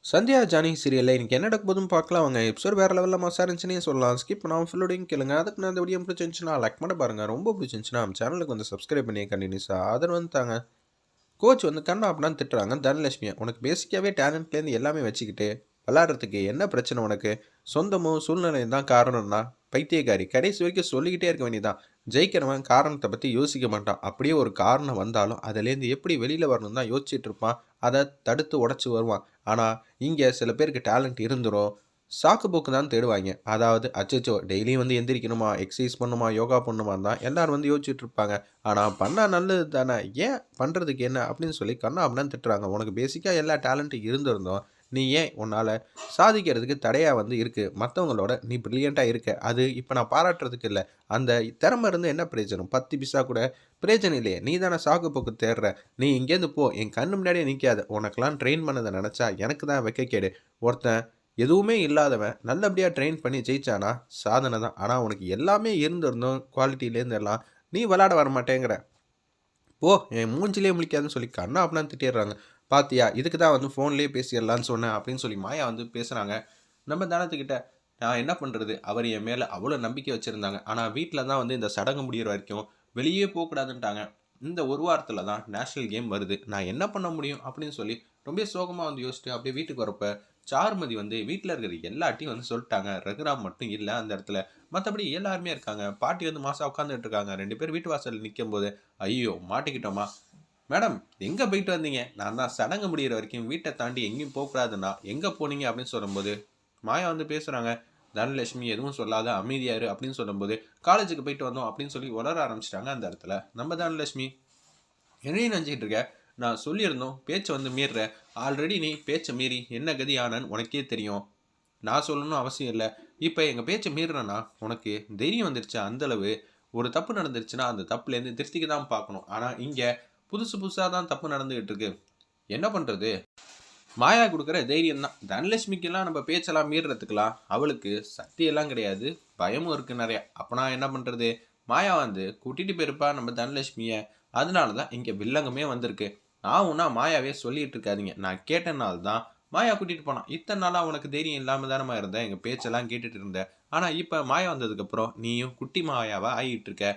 Sandhya Johnny சீரியல்ல இன்னைக்கு என்ன நடக்க போதுன்னு பார்க்கலாம். அவங்க எபிசோட் வேற லெவலில் மோசம் இருந்துச்சுன்னே சொல்லலாம். ஸ்கிப் பண்ணாமல் ஃபுல்லோடையும் கேளுங்க. அதுக்கு நான் இந்த வீடியோ பிடிச்சிருந்துச்சுன்னா லைக் பண்ண பாருங்க. ரொம்ப பிடிச்சிருந்துச்சுன்னா நம்ம சேனலுக்கு வந்து சப்ஸ்கிரைப் பண்ணி கண்டினியூஸாக ஆதரவு வந்து தாங்க. கோச் வந்து கண்ணா அப்படின்னு திட்டுறாங்க தனலட்சுமியை. உனக்கு பேசிக்காவே டேலண்ட்லேருந்து எல்லாமே வச்சுக்கிட்டு விளாட்றதுக்கு என்ன பிரச்சனை உனக்கு? சொந்தமும் சூழ்நிலையும் தான் காரணம்னா பைத்தியக்காரி. கடைசி வரைக்கும் சொல்லிக்கிட்டே இருக்க வேண்டியதான். ஜெயிக்கிறவன் காரணத்தை பற்றி யோசிக்க மாட்டான். அப்படியே ஒரு காரணம் வந்தாலும் அதுலேருந்து எப்படி வெளியில் வரணும் தான் யோசிச்சுட்டு இருப்பான். அதை தடுத்து உடச்சி வருவான். ஆனால் இங்கே சில பேருக்கு டேலண்ட் இருந்துரும். சாக்கு போக்கு தான் தேடுவாங்க. அதாவது அச்சச்சோ டெய்லியும் வந்து எந்திரிக்கணுமா, எக்ஸசைஸ் பண்ணுமா, யோகா பண்ணுமா தான் எல்லாரும் வந்து யோசிச்சுட்டு இருப்பாங்க. ஆனால் பண்ணால் நல்லது தானே, ஏன் பண்ணுறதுக்கு என்ன அப்படின்னு சொல்லி கண்ணா அப்படின்னு திட்டுறாங்க. உனக்கு பேசிக்காக எல்லா டேலண்ட்டும் இருந்திருந்தோம், நீ ஏன் உன்னால் சாதிக்கிறதுக்கு தடையாக வந்து இருக்குது. மற்றவங்களோட நீ ப்ரில்லியண்ட்டாக இருக்க. அது இப்போ நான் பாராட்டுறதுக்கு இல்லை. அந்த திறமை இருந்து என்ன பிரயோஜனம்? 10 பைசா கூட பிரயோஜனம் இல்லையே. நீ தானே சாக்கு போக்கு தேடுற. நீ இங்கேருந்து போ, என் கண்ணு முன்னாடியே நிற்காத. உனக்கெல்லாம் ட்ரெயின் பண்ணதை நினச்சா எனக்கு தான் வெக்கக்கேடு. ஒருத்தன் எதுவுமே இல்லாதவன் நல்லபடியாக ட்ரெயின் பண்ணி ஜெயிச்சானா சாதனை தான். ஆனால் உனக்கு எல்லாமே இருந்திருந்தோம் குவாலிட்டியிலேருந்து எல்லாம் நீ விளாட வர மாட்டேங்கிற. போ, என் மூஞ்சிலே முழிக்காதுன்னு சொல்லி கண்ணா அப்படின்னு திட்டிடுறாங்க. பாத்தியா, இதுக்கு தான் வந்து ஃபோன்லேயே பேசிடலான்னு சொன்னேன் அப்படின்னு சொல்லி மாயா வந்து பேசுகிறாங்க. நம்ம தனத்துக்கிட்ட நான் என்ன பண்ணுறது, அவர் என் மேலே அவ்வளோ நம்பிக்கை வச்சுருந்தாங்க. ஆனால் வீட்டில் தான் வந்து இந்த சடங்கு முடிகிற வரைக்கும் வெளியே போகக்கூடாதுன்ட்டாங்க. இந்த ஒரு வாரத்தில் தான் நேஷ்னல் கேம் வருது, நான் என்ன பண்ண முடியும் அப்படின்னு சொல்லி ரொம்ப சோகமாக வந்து யோசிச்சுட்டு அப்படியே வீட்டுக்கு வரப்போ சாருமதி வந்து வீட்டில் இருக்கிற எல்லாட்டையும் வந்து சொல்லிட்டாங்க. ரகுராம் மட்டும் இல்லை அந்த இடத்துல, மற்றபடி எல்லாருமே இருக்காங்க. பாட்டி வந்து மாசா உட்காந்துட்டு இருக்காங்க. 2 பேர் வீட்டு வாசலில் நிற்கும் போது ஐயோ மாட்டிக்கிட்டோமா மேடம், எங்கே போயிட்டு வந்தீங்க? நான் தான் சடங்கு முடிகிற வரைக்கும் வீட்டை தாண்டி எங்கேயும் போகக்கூடாதுன்னா எங்கே போனீங்க அப்படின்னு சொல்லும்போது மாயா வந்து பேசுகிறாங்க. தனலட்சுமி எதுவும் சொல்லாத அமைதியாரு அப்படின்னு சொல்லும்போது காலேஜுக்கு போயிட்டு வந்தோம் அப்படின்னு சொல்லி உளர ஆரம்பிச்சிட்டாங்க. அந்த இடத்துல நம்ம தனலட்சுமி என்னையும் நினச்சிக்கிட்டு இருக்க, நான் சொல்லியிருந்தோம் பேச்சை வந்து மீறுற. ஆல்ரெடி நீ பேச்சை மீறி என்ன கதி ஆனன்னு உனக்கே தெரியும். நான் சொல்லணும் அவசியம் இல்லை. இப்போ எங்கள் பேச்சை மீறுறேன்னா உனக்கு தைரியம் வந்துடுச்சு. அந்தளவு ஒரு தப்பு நடந்துருச்சுன்னா அந்த தப்புலேருந்து திருத்திக்க தான் பார்க்கணும். ஆனால் இங்கே புதுசு புதுசாக தான் தப்பு நடந்துகிட்டு இருக்கு. என்ன பண்ணுறது? மாயா கொடுக்குற தைரியம் தான். தனலட்சுமிக்கெல்லாம் நம்ம பேச்செல்லாம் மீறுறதுக்கெல்லாம் அவளுக்கு சக்தியெல்லாம் கிடையாது, பயமும் இருக்குது நிறையா. அப்போ நான் என்ன பண்ணுறது? மாயா வந்து கூட்டிகிட்டு போயிருப்பா நம்ம தனலட்சுமியை. அதனால தான் இங்கே வில்லங்கமே வந்திருக்கு. நான் ஒன்றா மாயாவே சொல்லிகிட்டு இருக்காதிங்க. நான் கேட்டனால தான் மாயா கூட்டிகிட்டு போனான். இத்தனை நாளாக உனக்கு தைரியம் இல்லாமல் தானே இருந்தேன், எங்கள் பேச்செல்லாம் கேட்டுட்டு இருந்தேன். ஆனால் இப்போ மாயா வந்ததுக்கப்புறம் நீயும் குட்டி மாயாவாக ஆகிட்டு இருக்க.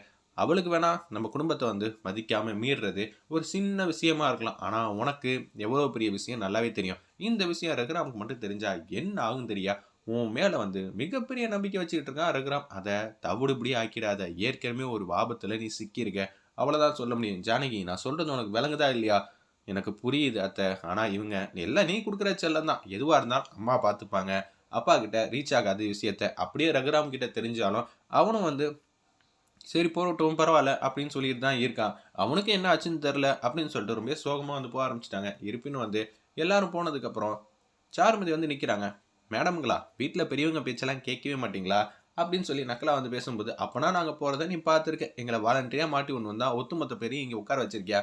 அவளுக்கு வேணா நம்ம குடும்பத்தை வந்து மதிக்காமல் மீறுறது ஒரு சின்ன விஷயமா இருக்கலாம். ஆனால் உனக்கு எவ்வளோ பெரிய விஷயம் நல்லாவே தெரியும். இந்த விஷயம் ரகுராமுக்கு மட்டும் தெரிஞ்சா என்ன ஆகும் தெரியா? உன் மேலே வந்து மிகப்பெரிய நம்பிக்கை வச்சுக்கிட்டு இருக்கான் ரகுராம். அதை தவிடுபடி ஆக்கிடாத. ஏற்கனவே ஒரு ஆபத்தில் நீ சிக்கியிருக்க. அவ்வளோதான் சொல்ல முடியும். ஜானகி, நான் சொல்கிறது உனக்கு விளங்குதா இல்லையா? எனக்கு புரியுது அத்தை. ஆனால் இவங்க எல்லாம் நீ கொடுக்குற செல்லம் தான். எதுவாக இருந்தாலும் அம்மா பார்த்துப்பாங்க. அப்பா கிட்ட ரீச் ஆகாத விஷயத்த அப்படியே ரகுராம் கிட்ட தெரிஞ்சாலும் அவனும் வந்து சரி போகட்டும் பரவாயில்ல அப்படின்னு சொல்லிட்டு தான் இருக்கான். அவனுக்கு என்ன ஆச்சுன்னு தெரில அப்படின்னு சொல்லிட்டு ரொம்ப சோகமாக வந்து போக ஆரம்பிச்சிட்டாங்க. இருப்பினும் வந்து எல்லாரும் போனதுக்கப்புறம் சாருமதி வந்து நிற்கிறாங்க. மேடம்களா, வீட்டில் பெரியவங்க பேச்செல்லாம் கேட்கவே மாட்டிங்களா அப்படின்னு சொல்லி நக்கலா வந்து பேசும்போது, அப்போனா நாங்கள் போகிறத நீ பார்த்துருக்க. எங்களை வாலண்டரியாக மாட்டி ஒன்று வந்தால் ஒத்துமொத்த பெரிய இங்கே உட்கார வச்சிருக்கியா?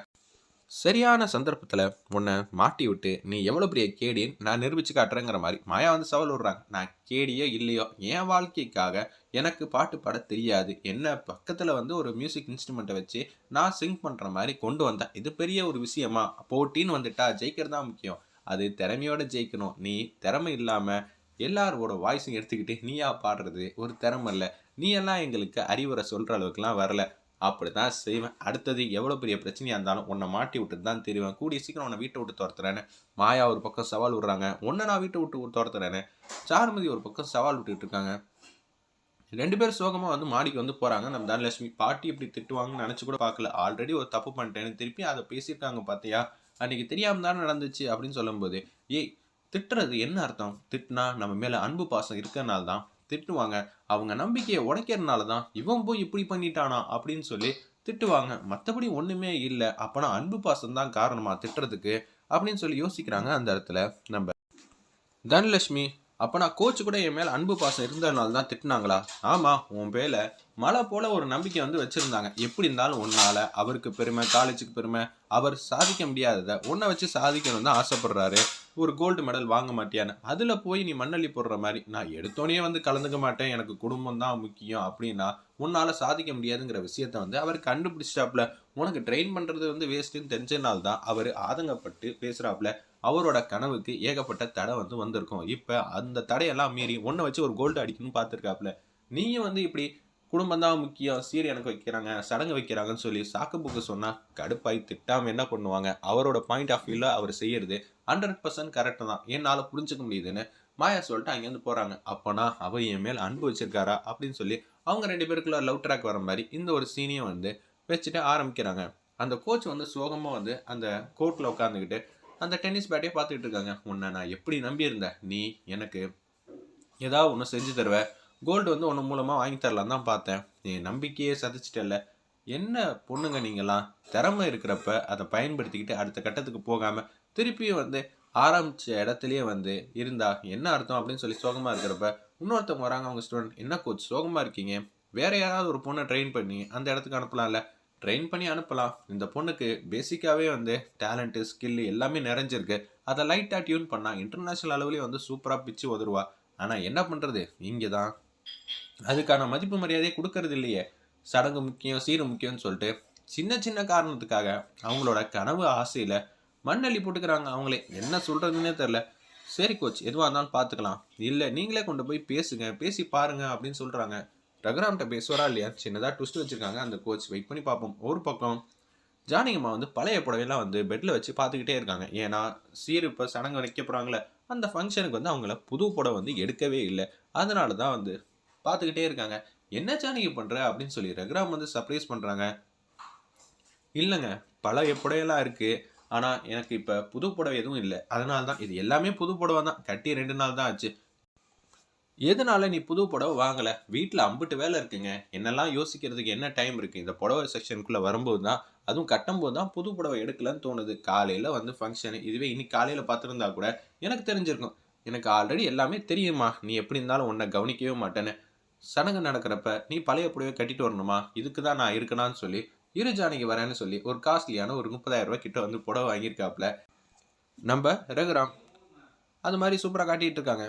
சரியான சந்தர்ப்பத்தில் உன்னை மாட்டி விட்டு நீ எவ்வளோ பெரிய கேடின்னு நான் நிரூபிச்சு காட்டுறேங்கிற மாதிரி மாயா வந்து சவால் விடுறாங்க. நான் கேடியோ இல்லையோ என் வாழ்க்கைக்காக எனக்கு பாட்டு பாட தெரியாது. என்ன பக்கத்தில் வந்து ஒரு மியூசிக் இன்ஸ்ட்ருமெண்ட்டை வச்சு நான் சிங் பண்ணுற மாதிரி கொண்டு வந்தேன். இது பெரிய ஒரு விஷயமா? போட்டின்னு வந்துட்டா ஜெயிக்கிறது தான் முக்கியம். அது திறமையோட ஜெயிக்கணும். நீ திறமை இல்லாமல் எல்லாரோட வாய்ஸும் எடுத்துக்கிட்டு நீயா பாடுறது ஒரு திறமை இல்லை. நீ எல்லாம் எங்களுக்கு அறிவுரை சொல்கிற அளவுக்குலாம் வரல. அப்படி தான் செய்வேன். அடுத்தது எவ்வளோ பெரிய பிரச்சனையாக இருந்தாலும் உன்னை மாட்டி விட்டுட்டு தான் தெரிவேன். கூடிய சீக்கிரம் உன்னை வீட்டை விட்டு துரத்துறேன்னு மாயா ஒரு பக்கம் சவால் விடுறாங்க. உன்னை நான் வீட்டை விட்டு துரத்துறேன்னு சாருமதி ஒரு பக்கம் சவால் விட்டுட்டு இருக்காங்க. 2 பேரும் சோகமாக வந்து மாடிக்கு வந்து போகிறாங்க. நம்ம தனலட்சுமி பாட்டி இப்படி திட்டுவாங்கன்னு நினச்சி கூட பார்க்கல. ஆல்ரெடி ஒரு தப்பு பண்ணிட்டேன்னு திருப்பி அதை பேசியிருக்காங்க பார்த்தியா, அன்றைக்கி தெரியாமல் தானே நடந்துச்சு அப்படின்னு சொல்லும்போது, ஏய் திட்டுறது என்ன அர்த்தம்? திட்டுனா நம்ம மேலே அன்பு பாசம் இருக்கிறனால தான் திட்டுவாங்க. அவங்க நம்பிக்கையை உடைக்கிறதுனால தான் இவன் போய் இப்படி பண்ணிட்டானா அப்படின்னு சொல்லி திட்டுவாங்க. மற்றபடி ஒன்றுமே இல்லை. அப்போனா அன்பு பாசம் தான் காரணமா திட்டுறதுக்கு அப்படின்னு சொல்லி யோசிக்கிறாங்க. அந்த இடத்துல நம்ம தனலட்சுமி, அப்போ நான் கோச்சு கூட என் மேலே அன்பு பாசம் இருந்ததுனால தான் திட்டினாங்களா? ஆமாம், உன் பேல மழை போல் ஒரு நம்பிக்கை வந்து வச்சுருந்தாங்க. எப்படி இருந்தாலும் உன்னால் அவருக்கு பெருமை, காலேஜுக்கு பெருமை, அவர் சாதிக்க முடியாததை உன்னை வச்சு சாதிக்கணும்னு தான் ஆசைப்படுறாரு. ஒரு கோல்டு மெடல் வாங்க மாட்டியான்னு அதில் போய் நீ மண்ணள்ளி போடுற மாதிரி, நான் எடுத்தோடனே வந்து கலந்துக்க மாட்டேன், எனக்கு குடும்பம் தான் முக்கியம் அப்படின்னா உன்னால சாதிக்க முடியாதுங்கிற விஷயத்த வந்து அவர் கண்டுபிடிச்சிட்டாப்ல. உனக்கு ட்ரெயின் பண்றது வந்து வேஸ்ட்டுன்னு தெரிஞ்சனால தான் அவர் ஆதங்கப்பட்டு பேசுறாப்ல. அவரோட கனவுக்கு ஏகப்பட்ட தடை வந்து வந்திருக்கும். இப்ப அந்த தடையெல்லாம் மீறி உன்ன வச்சு ஒரு கோல்டு அடிக்கணும்னு பார்த்துருக்காப்ல. நீயும் வந்து இப்படி குடும்பம் தான் முக்கியம், சீர் எனக்கு வைக்கிறாங்க, சடங்கு வைக்கிறாங்கன்னு சொல்லி சாக்கு போக்கு சொன்னா கடுப்பாய் திட்டாம என்ன பண்ணுவாங்க? அவரோட பாயிண்ட் ஆஃப் வியூல அவர் செய்யறது 100% கரெக்ட் தான். என்னால புரிஞ்சுக்க முடியுதுன்னு மாயா சொல்லிட்டு அங்கேருந்து போறாங்க. அப்பனா அவ என் மேல் அன்பு வச்சிருக்காரா அப்படின்னு சொல்லி அவங்க 2 பேருக்குள்ள லவ் ட்ராக் வர மாதிரி இந்த ஒரு சீனையும் வந்து வச்சுட்டு ஆரம்பிக்கிறாங்க. அந்த கோச் வந்து சோகமா வந்து அந்த கோர்ட்ல உட்காந்துக்கிட்டு அந்த டென்னிஸ் பேட்டையே பார்த்துக்கிட்டு இருக்காங்க. உன்னை நான் எப்படி நம்பியிருந்தேன்? நீ எனக்கு ஏதாவது ஒன்று செஞ்சு தருவ, கோல்டு வந்து உன்ன மூலமாக வாங்கி தரலாம் தான் பார்த்தேன். நீ நம்பிக்கையே சதைச்சிட்டல. என்ன பொண்ணுங்க நீங்களாம்? திறமை இருக்கிறப்ப அதை பயன்படுத்திக்கிட்டு அடுத்த கட்டத்துக்கு போகாமல் திருப்பியும் வந்து ஆரம்பித்த இடத்துலையே வந்து இருந்தா என்ன அர்த்தம் அப்படின்னு சொல்லி சோகமாக இருக்கிறப்ப இன்னொருத்தவங்க வராங்க. அவங்க ஸ்டூடெண்ட், என்ன கோச் சோகமாக இருக்கீங்க? வேற யாராவது ஒரு பொண்ணை ட்ரெயின் பண்ணி அந்த இடத்துக்கு அனுப்பலாம்ல? ட்ரெயின் பண்ணி அனுப்பலாம். இந்த பொண்ணுக்கு பேசிக்காகவே வந்து டேலண்ட்டு ஸ்கில்லு எல்லாமே நிறைஞ்சிருக்கு. அதை லைட்டாக டியூன் பண்ணால் இன்டர்நேஷ்னல் அளவுலேயே வந்து சூப்பராக பிச்சு உதருவா. ஆனால் என்ன பண்ணுறது, இங்கே தான் அதுக்கான மதிப்பு மரியாதையை கொடுக்கறது இல்லையே. சடங்கு முக்கியம், சீரு முக்கியம்னு சொல்லிட்டு சின்ன சின்ன காரணத்துக்காக அவங்களோட கனவு ஆசையில் மண்ணள்ளி போட்டுக்கிறாங்க. அவங்களே என்ன சொல்கிறதுன்னே தெரில. சரி கோச், எதுவாக இருந்தாலும் பார்த்துக்கலாம். இல்லை நீங்களே கொண்டு போய் பேசுங்க, பேசி பாருங்க அப்படின்னு சொல்கிறாங்க. ரகுராம்கிட்ட பேசுவாரா இல்லையா? சின்னதாக ட்விஸ்ட் வச்சுருக்காங்க அந்த கோச். வெயிட் பண்ணி பார்ப்போம். ஒரு பக்கம் ஜானகிம்மா வந்து பழைய புடவையெல்லாம் வந்து பெட்டில் வச்சு பார்த்துக்கிட்டே இருக்காங்க. ஏன்னா சீர் இப்போ சடங்கு வைக்க போகிறாங்களே, அந்த ஃபங்க்ஷனுக்கு வந்து அவங்கள புது புடவை வந்து எடுக்கவே இல்லை. அதனால தான் வந்து பார்த்துக்கிட்டே இருக்காங்க. என்ன ஜானகி பண்ணுற அப்படின்னு சொல்லி ரகுராம் வந்து சர்ப்ரைஸ் பண்ணுறாங்க. இல்லைங்க, பழைய புடவையெல்லாம் இருக்குது, ஆனால் எனக்கு இப்போ புது புடவை எதுவும் இல்லை. அதனால தான் இது எல்லாமே புது புடவை தான். கட்டி 2 நாள் தான் ஆச்சு. எதனால நீ புது புடவை வாங்கலை? வீட்டில் அம்புட்டு வேலை இருக்குங்க. என்னெல்லாம் யோசிக்கிறதுக்கு என்ன டைம் இருக்குது? இந்த புடவை செக்ஷனுக்குள்ளே வரும்போது தான், அதுவும் கட்டும்போது தான் புது புடவை எடுக்கலன்னு தோணுது. காலையில் வந்து ஃபங்க்ஷனு, இதுவே இன்னைக்கு காலையில் பார்த்துருந்தா கூட எனக்கு தெரிஞ்சிருக்கும். எனக்கு ஆல்ரெடி எல்லாமே தெரியுமா, நீ எப்படி இருந்தாலும் உன்னை கவனிக்கவே மாட்டேன்னு. சடங்கு நடக்கிறப்ப நீ பழைய புடவை கட்டிட்டு வரணுமா? இதுக்கு தான் நான் இருக்கணான்னு சொல்லி இரு ஜானகி வரேன்னு சொல்லி ஒரு காஸ்ட்லியான ஒரு 30,000 ரூபாய் கிட்ட வந்து புடவை வாங்கியிருக்காப்புல நம்ம ரகுராம். அது மாதிரி சூப்பராக காட்டிகிட்டு இருக்காங்க.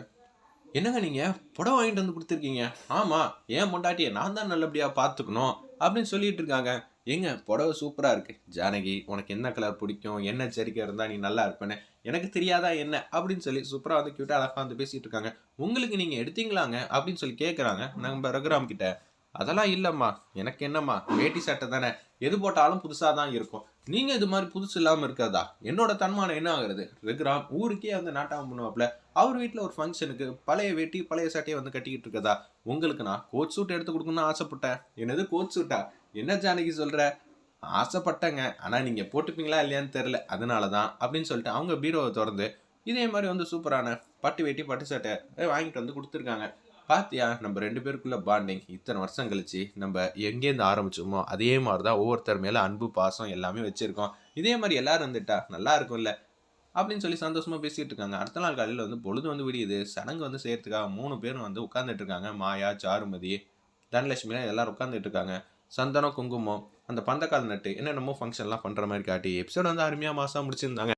என்னங்க நீங்கள் புடவை வாங்கிட்டு வந்து கொடுத்துருக்கீங்க? ஆமாம், ஏன் பொண்டாட்டியை நான் தான் நல்லபடியாக பார்த்துக்கணும் அப்படின்னு சொல்லிட்டு இருக்காங்க. ஏங்க புடவை சூப்பராக இருக்குது. ஜானகி, உனக்கு என்ன கலர் பிடிக்கும், என்ன சரிக்கை இருந்தால் நீ நல்லா இருப்பேன்னு எனக்கு தெரியாதா என்ன அப்படின்னு சொல்லி சூப்பராக வந்து கியூட்டாக அழகாக வந்து பேசிகிட்டு இருக்காங்க. உங்களுக்கு நீங்கள் எடுத்தீங்களாங்க அப்படின்னு சொல்லி கேட்குறாங்க நம்ம ரகுராம் கிட்ட. அதெல்லாம் இல்லைம்மா, எனக்கு என்னம்மா, வேட்டி சட்டை தானே, எது போட்டாலும் புதுசாக தான் இருக்கும். நீங்கள் இது மாதிரி புதுசு இல்லாமல் இருக்கிறதா? என்னோட தன்மானம் என்ன ஆகுறது? ரகுராம் ஊருக்கே வந்து நாட்டாமல் பண்ணுவாப்புல. அவர் வீட்டில் ஒரு ஃபங்க்ஷனுக்கு பழைய வேட்டி பழைய சட்டையை வந்து கட்டிக்கிட்டு இருக்கதா? உங்களுக்கு நான் கோட் சூட் எடுத்து கொடுக்கணும்னு ஆசைப்பட்டேன். என்னது கோட் சூட்டா? என்ன ஜானகி சொல்கிற? ஆசைப்பட்டேங்க, ஆனால் நீங்கள் போட்டுப்பீங்களா இல்லையான்னு தெரில, அதனால தான் அப்படின்னு சொல்லிட்டு அவங்க பீரோவை திறந்து இதே மாதிரி வந்து சூப்பரான பட்டு வேட்டி பட்டு சட்டை வாங்கிட்டு வந்து கொடுத்துருக்காங்க. பாத்தியா, நம்ம 2 பேருக்குள்ள பாண்டிங் இத்தனை வருஷம் கழிச்சு நம்ம எங்கேருந்து ஆரம்பிச்சோமோ அதே மாதிரி தான் ஒவ்வொருத்தர் மேலே அன்பு பாசம் எல்லாமே வச்சுருக்கோம். இதே மாதிரி எல்லாரும் வந்துட்டா நல்லா இருக்கும்ல அப்படின்னு சொல்லி சந்தோஷமாக பேசிகிட்டு இருக்காங்க. அடுத்த நாள் காலையில் வந்து பொழுது வந்து விடியுது. சடங்கு வந்து செய்யறதுக்காக 3 பேரும் வந்து உட்காந்துட்டு இருக்காங்க. மாயா, சாருமதி, தனலட்சுமிலாம் எல்லாரும் உட்காந்துட்டு இருக்காங்க. சந்தனம், குங்குமம், அந்த பந்தக்கால் நட்டு என்னென்னமோ ஃபங்க்ஷன்லாம் பண்ணுற மாதிரி காட்டி எபிசோட் வந்து அருமையாக மாதம் முடிச்சிருந்தாங்க.